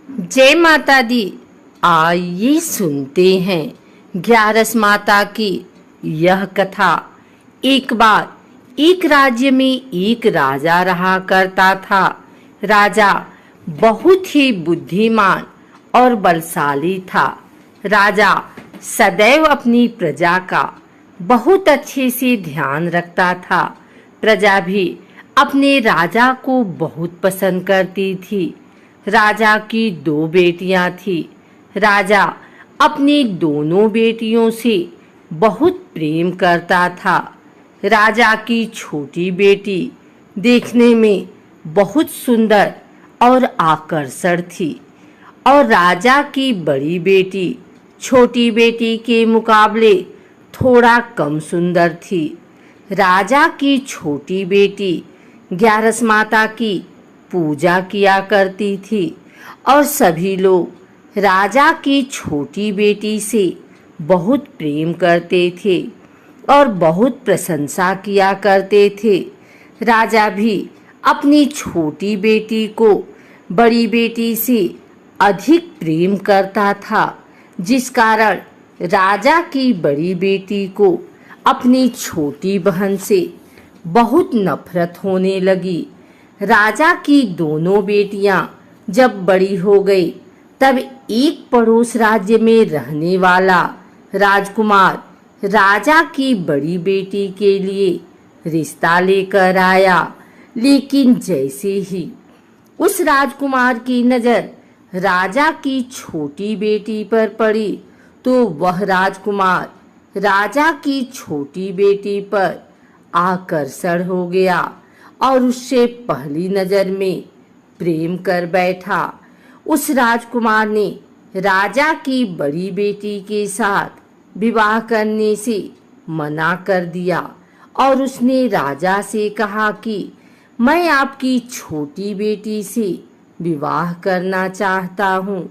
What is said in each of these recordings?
जय माता दी। आइए सुनते हैं ग्यारस माता की यह कथा। एक बार एक राज्य में एक राजा रहा करता था। राजा बहुत ही बुद्धिमान और बलशाली था। राजा सदैव अपनी प्रजा का बहुत अच्छे से ध्यान रखता था। प्रजा भी अपने राजा को बहुत पसंद करती थी। राजा की दो बेटियां थी। राजा अपनी दोनों बेटियों से बहुत प्रेम करता था। राजा की छोटी बेटी देखने में बहुत सुंदर और आकर्षक थी और राजा की बड़ी बेटी छोटी बेटी के मुकाबले थोड़ा कम सुंदर थी। राजा की छोटी बेटी ग्यारस माता की पूजा किया करती थी और सभी लोग राजा की छोटी बेटी से बहुत प्रेम करते थे और बहुत प्रशंसा किया करते थे। राजा भी अपनी छोटी बेटी को बड़ी बेटी से अधिक प्रेम करता था, जिस कारण राजा की बड़ी बेटी को अपनी छोटी बहन से बहुत नफरत होने लगी। राजा की दोनों बेटियां जब बड़ी हो गई तब एक पड़ोस राज्य में रहने वाला राजकुमार राजा की बड़ी बेटी के लिए रिश्ता लेकर आया। लेकिन जैसे ही उस राजकुमार की नजर राजा की छोटी बेटी पर पड़ी तो वह राजकुमार राजा की छोटी बेटी पर आकर्षण हो गया और उससे पहली नजर में प्रेम कर बैठा। उस राजकुमार ने राजा की बड़ी बेटी के साथ विवाह करने से मना कर दिया और उसने राजा से कहा कि मैं आपकी छोटी बेटी से विवाह करना चाहता हूँ।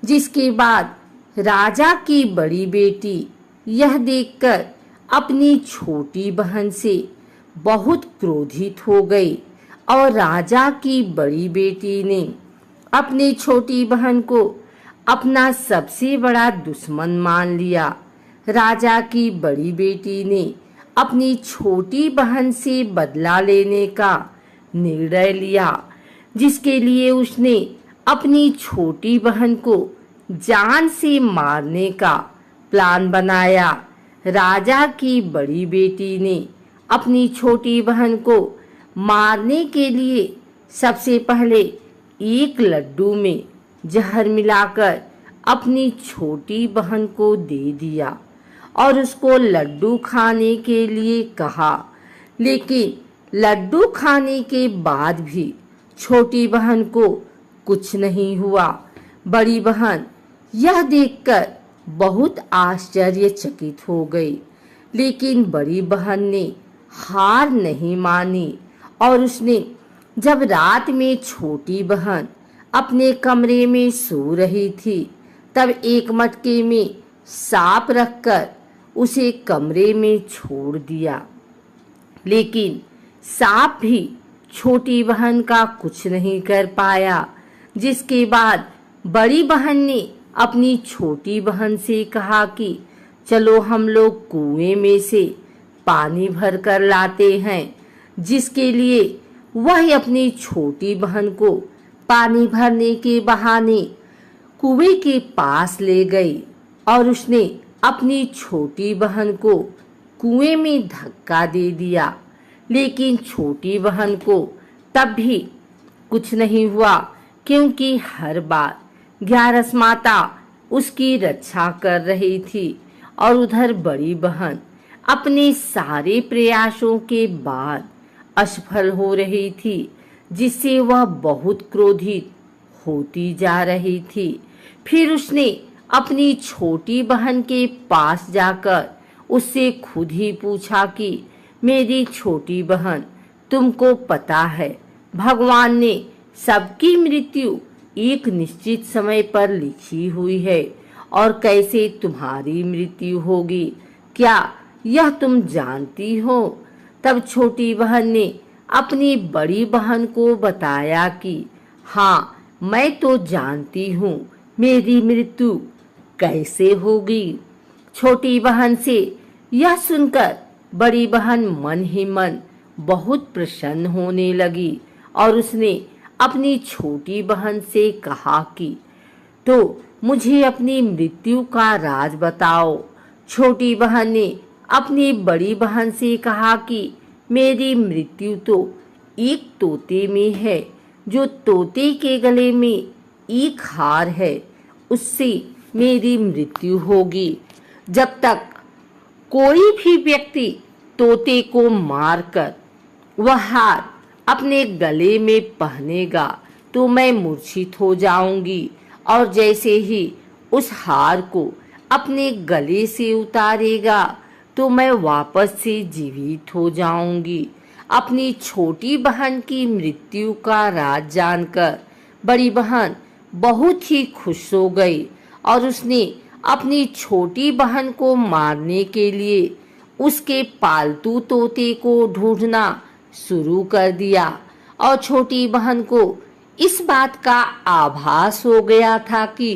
जिसके बाद राजा की बड़ी बेटी यह देखकर अपनी छोटी बहन से बहुत क्रोधित हो गई और राजा की बड़ी बेटी ने अपनी छोटी बहन को अपना सबसे बड़ा दुश्मन मान लिया। राजा की बड़ी बेटी ने अपनी छोटी बहन से बदला लेने का निर्णय लिया, जिसके लिए उसने अपनी छोटी बहन को जान से मारने का प्लान बनाया। राजा की बड़ी बेटी ने अपनी छोटी बहन को मारने के लिए सबसे पहले एक लड्डू में जहर मिलाकर अपनी छोटी बहन को दे दिया और उसको लड्डू खाने के लिए कहा। लेकिन लड्डू खाने के बाद भी छोटी बहन को कुछ नहीं हुआ। बड़ी बहन यह देखकर बहुत आश्चर्यचकित हो गई, लेकिन बड़ी बहन ने हार नहीं मानी और उसने जब रात में छोटी बहन अपने कमरे में सो रही थी तब एक मटके में सांप रखकर उसे कमरे में छोड़ दिया। लेकिन सांप भी छोटी बहन का कुछ नहीं कर पाया। जिसके बाद बड़ी बहन ने अपनी छोटी बहन से कहा कि चलो हम लोग कुएं में से पानी भर कर लाते हैं। जिसके लिए वह अपनी छोटी बहन को पानी भरने के बहाने कुएं के पास ले गई और उसने अपनी छोटी बहन को कुएं में धक्का दे दिया। लेकिन छोटी बहन को तब भी कुछ नहीं हुआ, क्योंकि हर बार ग्यारस माता उसकी रक्षा कर रही थी और उधर बड़ी बहन अपने सारे प्रयासों के बाद असफल हो रही थी, जिससे वह बहुत क्रोधित होती जा रही थी। फिर उसने अपनी छोटी बहन के पास जाकर उससे खुद ही पूछा कि मेरी छोटी बहन, तुमको पता है भगवान ने सबकी मृत्यु एक निश्चित समय पर लिखी हुई है और कैसे तुम्हारी मृत्यु होगी, क्या यह तुम जानती हो? तब छोटी बहन ने अपनी बड़ी बहन को बताया कि हाँ, मैं तो जानती हूँ मेरी मृत्यु कैसे होगी। छोटी बहन से यह सुनकर बड़ी बहन मन ही मन बहुत प्रसन्न होने लगी और उसने अपनी छोटी बहन से कहा कि तो मुझे अपनी मृत्यु का राज बताओ। छोटी बहन ने अपनी बड़ी बहन से कहा कि मेरी मृत्यु तो एक तोते में है, जो तोते के गले में एक हार है, उससे मेरी मृत्यु होगी। जब तक कोई भी व्यक्ति तोते को मारकर वह हार अपने गले में पहनेगा तो मैं मूर्छित हो जाऊंगी, और जैसे ही उस हार को अपने गले से उतारेगा तो मैं वापस से जीवित हो जाऊंगी। अपनी छोटी बहन की मृत्यु का राज जानकर बड़ी बहन बहुत ही खुश हो गई और उसने अपनी छोटी बहन को मारने के लिए उसके पालतू तोते को ढूंढना शुरू कर दिया। और छोटी बहन को इस बात का आभास हो गया था कि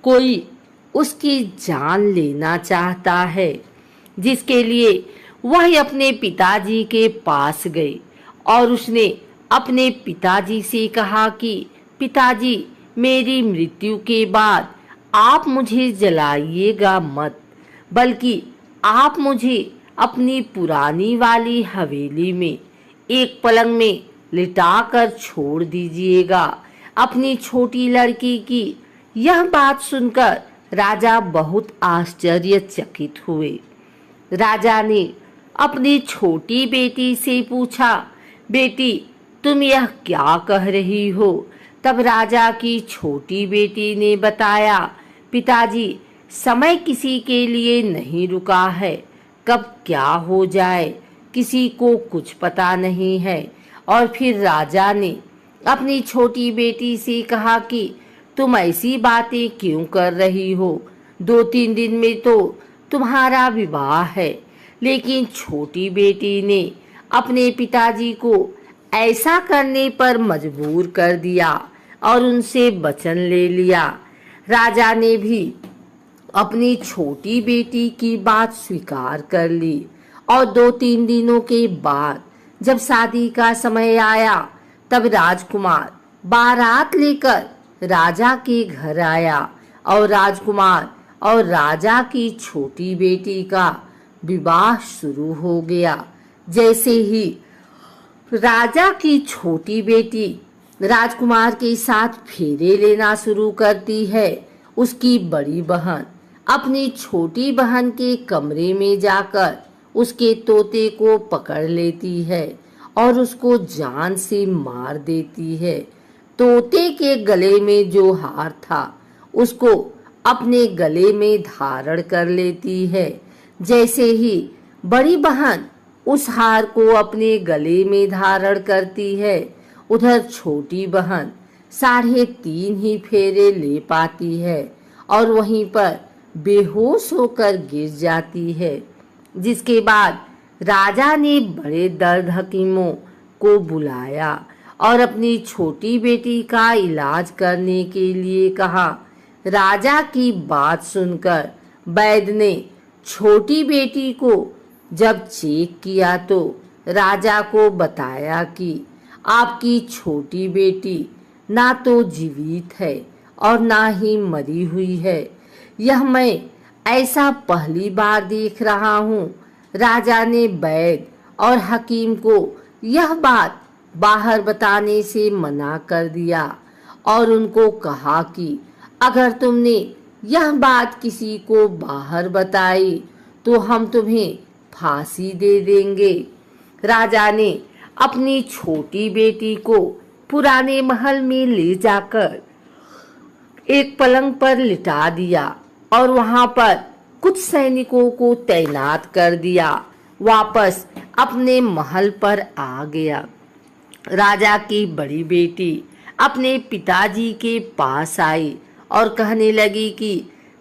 कोई उसकी जान लेना चाहता है, जिसके लिए वह अपने पिताजी के पास गई और उसने अपने पिताजी से कहा कि पिताजी, मेरी मृत्यु के बाद आप मुझे जलाइएगा मत, बल्कि आप मुझे अपनी पुरानी वाली हवेली में एक पलंग में लिटाकर छोड़ दीजिएगा। अपनी छोटी लड़की की यह बात सुनकर राजा बहुत आश्चर्यचकित हुए। राजा ने अपनी छोटी बेटी से पूछा, बेटी तुम यह क्या कह रही हो? तब राजा की छोटी बेटी ने बताया, पिताजी समय किसी के लिए नहीं रुका है, कब क्या हो जाए किसी को कुछ पता नहीं है। और फिर राजा ने अपनी छोटी बेटी से कहा कि तुम ऐसी बातें क्यों कर रही हो? 2-3 दिन में तो तुम्हारा विवाह है। लेकिन छोटी बेटी ने अपने पिताजी को ऐसा करने पर मजबूर कर दिया और उनसे वचन ले लिया। राजा ने भी अपनी छोटी बेटी की बात स्वीकार कर ली और 2-3 दिनों के बाद जब शादी का समय आया तब राजकुमार बारात लेकर राजा के घर आया और राजकुमार और राजा की छोटी बेटी का विवाह शुरू हो गया। जैसे ही राजा की छोटी बेटी राजकुमार के साथ फेरे लेना शुरू करती है, उसकी बड़ी बहन अपनी छोटी बहन के कमरे में जाकर उसके तोते को पकड़ लेती है और उसको जान से मार देती है। तोते के गले में जो हार था उसको अपने गले में धारण कर लेती है। जैसे ही बड़ी बहन उस हार को अपने गले में धारण करती है, उधर छोटी बहन 3.5 ही फेरे ले पाती है और वहीं पर बेहोश होकर गिर जाती है। जिसके बाद राजा ने बड़े दर्द हकीमों को बुलाया और अपनी छोटी बेटी का इलाज करने के लिए कहा। राजा की बात सुनकर वैद्य ने छोटी बेटी को जब चेक किया तो राजा को बताया कि आपकी छोटी बेटी ना तो जीवित है और ना ही मरी हुई है। यह मैं ऐसा पहली बार देख रहा हूँ। राजा ने वैद्य और हकीम को यह बात बाहर बताने से मना कर दिया और उनको कहा कि अगर तुमने यह बात किसी को बाहर बताई तो हम तुम्हें फांसी दे देंगे। राजा ने अपनी छोटी बेटी को पुराने महल में ले जाकर एक पलंग पर लिटा दिया और वहां पर कुछ सैनिकों को तैनात कर दिया। वापस अपने महल पर आ गया। राजा की बड़ी बेटी अपने पिताजी के पास आई और कहने लगी कि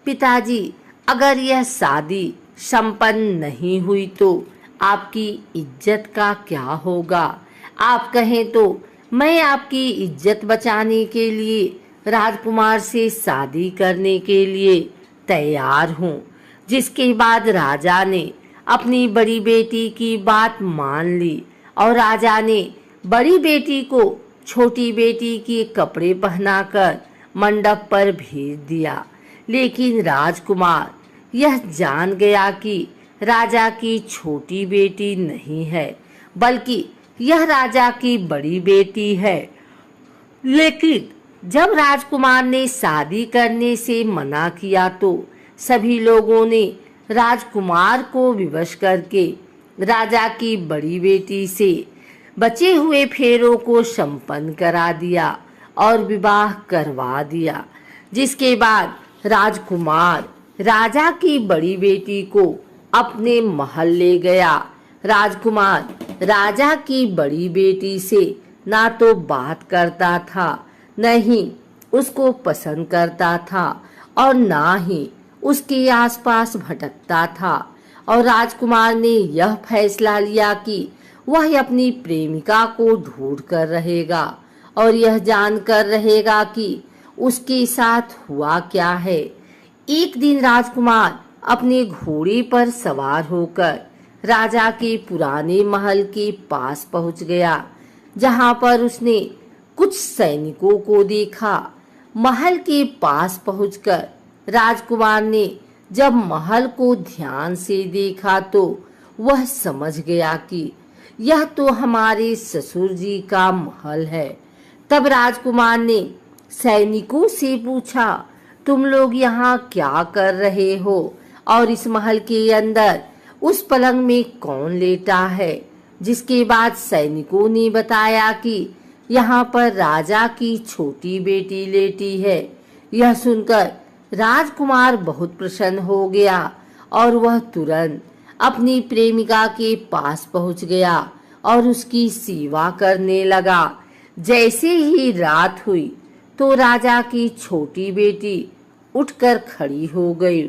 पिताजी, अगर यह शादी संपन्न नहीं हुई तो आपकी इज्जत का क्या होगा? आप कहें तो मैं आपकी इज्जत बचाने के लिए राजकुमार से शादी करने के लिए तैयार हूँ। जिसके बाद राजा ने अपनी बड़ी बेटी की बात मान ली और राजा ने बड़ी बेटी को छोटी बेटी के कपड़े पहनाकर मंडप पर भेज दिया। लेकिन राजकुमार यह जान गया कि राजा की छोटी बेटी नहीं है, बल्कि यह राजा की बड़ी बेटी है। लेकिन जब राजकुमार ने शादी करने से मना किया तो सभी लोगों ने राजकुमार को विवश करके राजा की बड़ी बेटी से बचे हुए फेरों को संपन्न करा दिया और विवाह करवा दिया। जिसके बाद राजकुमार राजा की बड़ी बेटी को अपने महल ले गया। राजकुमार राजा की बड़ी बेटी से ना तो बात करता था, न ही उसको पसंद करता था और ना ही उसके आसपास भटकता था। और राजकुमार ने यह फैसला लिया कि वह अपनी प्रेमिका को ढूंढ कर रहेगा और यह जानकर रहेगा कि उसके साथ हुआ क्या है। एक दिन राजकुमार अपने घोड़े पर सवार होकर राजा के पुराने महल के पास पहुंच गया, जहां पर उसने कुछ सैनिकों को देखा। महल के पास पहुंचकर राजकुमार ने जब महल को ध्यान से देखा तो वह समझ गया कि यह तो हमारे ससुर जी का महल है। तब राजकुमार ने सैनिकों से पूछा, तुम लोग यहाँ क्या कर रहे हो और इस महल के अंदर उस पलंग में कौन लेटा है? जिसके बाद सैनिकों ने बताया कि यहाँ पर राजा की छोटी बेटी लेटी है। यह सुनकर राजकुमार बहुत प्रसन्न हो गया और वह तुरंत अपनी प्रेमिका के पास पहुंच गया और उसकी सेवा करने लगा। जैसे ही रात हुई तो राजा की छोटी बेटी उठकर खड़ी हो गई।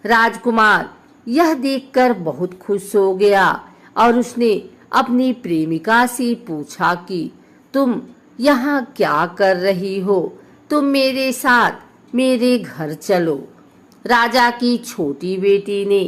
राजकुमार यह देखकर बहुत खुश हो गया और उसने अपनी प्रेमिका से पूछा कि तुम यहाँ क्या कर रही हो? तुम मेरे साथ मेरे घर चलो। राजा की छोटी बेटी ने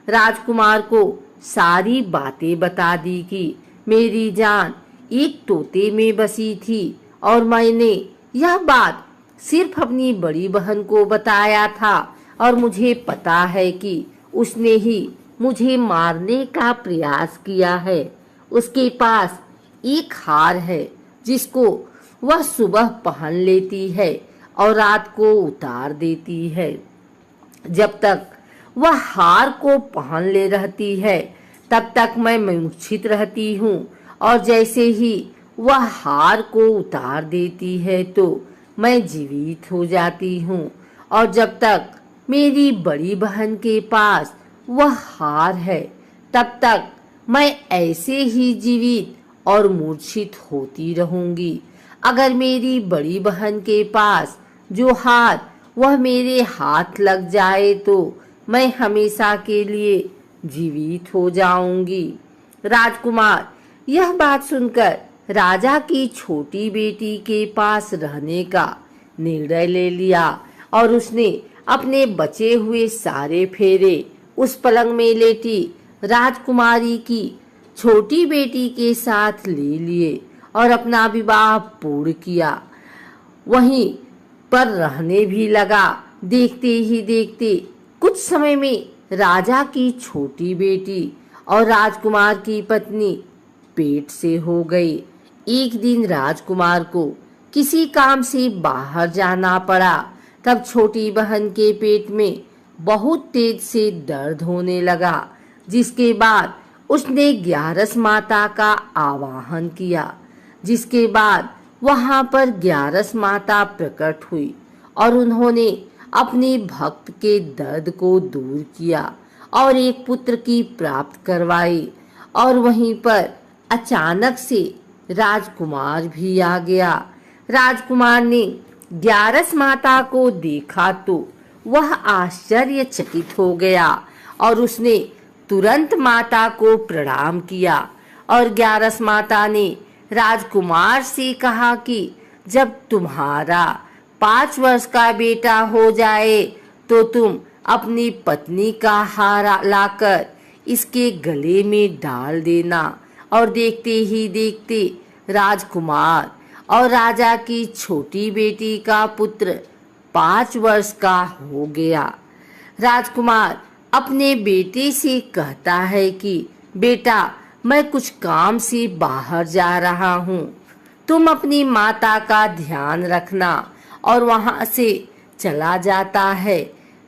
राजकुमार को सारी बातें बता दी कि मेरी जान एक तोते में बसी थी और मैंने यह बात सिर्फ अपनी बड़ी बहन को बताया था और मुझे पता है कि उसने ही मुझे मारने का प्रयास किया है। उसके पास एक हार है जिसको वह सुबह पहन लेती है और रात को उतार देती है। जब तक वह हार को पहन ले रहती है तब तक मैं मूर्छित रहती हूँ और जैसे ही वह हार को उतार देती है तो मैं जीवित हो जाती हूँ। और जब तक मेरी बड़ी बहन के पास वह हार है तब तक मैं ऐसे ही जीवित और मूर्छित होती रहूंगी। अगर मेरी बड़ी बहन के पास जो हार वह मेरे हाथ लग जाए तो मैं हमेशा के लिए जीवित हो जाऊंगी। राजकुमार यह बात सुनकर राजा की छोटी बेटी के पास रहने का निर्णय ले लिया और उसने अपने बचे हुए सारे फेरे उस पलंग में लेटी राजकुमारी की छोटी बेटी के साथ ले लिए और अपना विवाह पूर्ण किया। वहीं पर रहने भी लगा। देखते ही देखते कुछ समय में राजा की छोटी बेटी और राजकुमार की पत्नी पेट से हो गई। एक दिन राजकुमार को किसी काम से बाहर जाना पड़ा। तब छोटी बहन के पेट में बहुत तेज से दर्द होने लगा, जिसके बाद उसने ग्यारस माता का आवाहन किया। जिसके बाद वहां पर ग्यारस माता प्रकट हुई और उन्होंने अपने भक्त के दर्द को दूर किया और एक पुत्र की प्राप्त करवाई। और वहीं पर अचानक से राजकुमार भी आ गया। राजकुमार ने ग्यारस माता को देखा तो वह आश्चर्यचकित हो गया और उसने तुरंत माता को प्रणाम किया और ग्यारस माता ने राजकुमार से कहा कि जब तुम्हारा 5 वर्ष का बेटा हो जाए तो तुम अपनी पत्नी का हार लाकर इसके गले में डाल देना। और देखते ही देखते राजकुमार और राजा की छोटी बेटी का पुत्र 5 वर्ष का हो गया। राजकुमार अपने बेटे से कहता है कि बेटा, मैं कुछ काम से बाहर जा रहा हूँ, तुम अपनी माता का ध्यान रखना। और वहां से चला जाता है।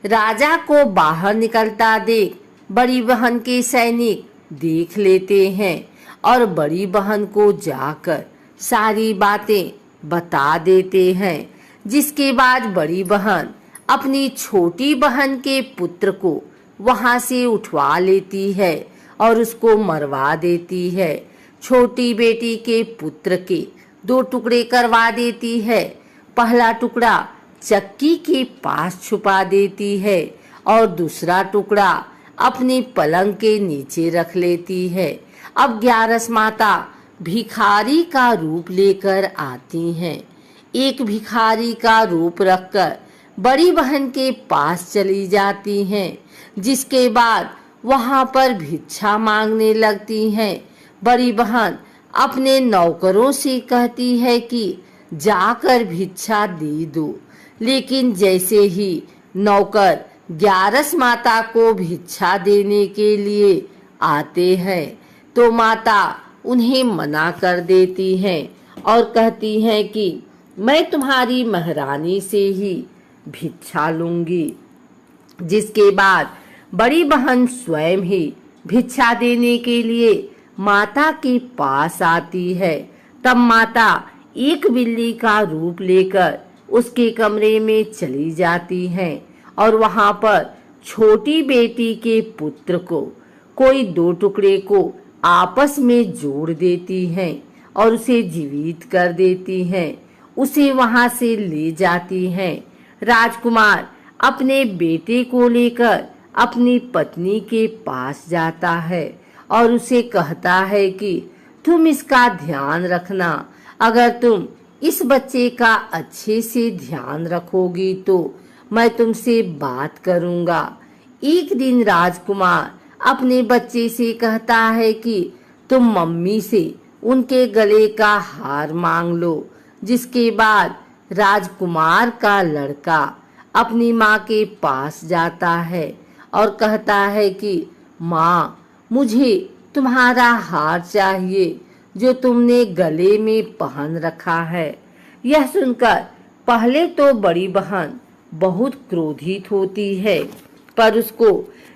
राजा को बाहर निकलता देख बड़ी बहन के सैनिक देख लेते हैं और बड़ी बहन को जाकर सारी बातें बता देते हैं। जिसके बाद बड़ी बहन अपनी छोटी बहन के पुत्र को वहां से उठवा लेती है और उसको मरवा देती है। छोटी बेटी के पुत्र के 2 टुकड़े करवा देती है। पहला टुकड़ा चक्की के पास छुपा देती है और दूसरा टुकड़ा अपने पलंग के नीचे रख लेती है। अब 11 माता भिखारी का रूप लेकर आती हैं। एक भिखारी का रूप रखकर बड़ी बहन के पास चली जाती हैं। जिसके बाद वहां पर भिक्षा मांगने लगती हैं। बड़ी बहन अपने नौकरों से कहती है कि जाकर भिक्षा दे दो। लेकिन जैसे ही नौकर 11 माता को भिक्षा देने के लिए आते हैं तो माता उन्हें मना कर देती हैं और कहती हैं कि मैं तुम्हारी महारानी से ही भिक्षा लूंगी। जिसके बाद बड़ी बहन स्वयं ही भिक्षा देने के लिए माता के पास आती है। तब माता एक बिल्ली का रूप लेकर उसके कमरे में चली जाती हैं और वहां पर छोटी बेटी के पुत्र को कोई 2 टुकड़े को आपस में जोड़ देती हैं और उसे जीवित कर देती हैं। उसे वहां से ले जाती हैं। राजकुमार अपने बेटे को लेकर अपनी पत्नी के पास जाता है और उसे कहता है कि तुम इसका ध्यान रखना। अगर तुम इस बच्चे का अच्छे से ध्यान रखोगी तो मैं तुमसे बात करूंगा। एक दिन राजकुमार अपने बच्चे से कहता है कि तुम मम्मी से उनके गले का हार मांग लो। जिसके बाद राजकुमार का लड़का अपनी माँ के पास जाता है और कहता है कि माँ, मुझे तुम्हारा हार चाहिए जो तुमने गले में पहन रखा है। यह सुनकर पहले तो बड़ी बहन बहुत क्रोधित होती है, पर उसको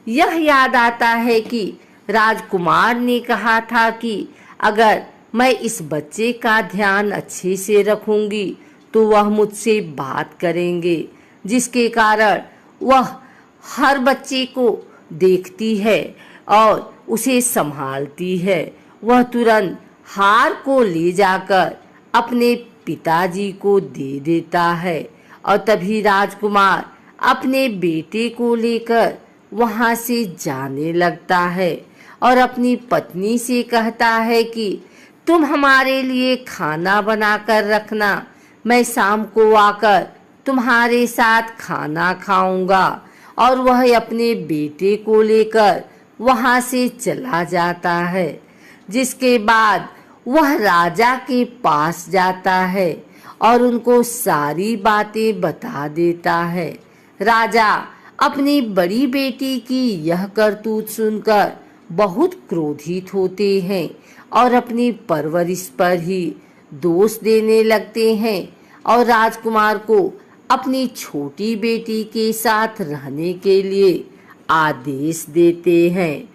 यह याद आता है कि राजकुमार ने कहा था कि अगर मैं इस बच्चे का ध्यान अच्छे से रखूंगी तो वह मुझसे बात करेंगे। जिसके कारण वह हर बच्चे को देखती है और उसे संभालती है। वह तुरंत हार को ले जाकर अपने पिताजी को दे देता है और तभी राजकुमार अपने बेटे को लेकर वहां से जाने लगता है और अपनी पत्नी से कहता है कि तुम हमारे लिए खाना बनाकर रखना, मैं शाम को आकर तुम्हारे साथ खाना खाऊंगा। और वह अपने बेटे को लेकर वहां से चला जाता है। जिसके बाद वह राजा के पास जाता है और उनको सारी बातें बता देता है। राजा अपनी बड़ी बेटी की यह करतूत सुनकर बहुत क्रोधित होते हैं और अपनी परवरिश पर ही दोष देने लगते हैं और राजकुमार को अपनी छोटी बेटी के साथ रहने के लिए आदेश देते हैं।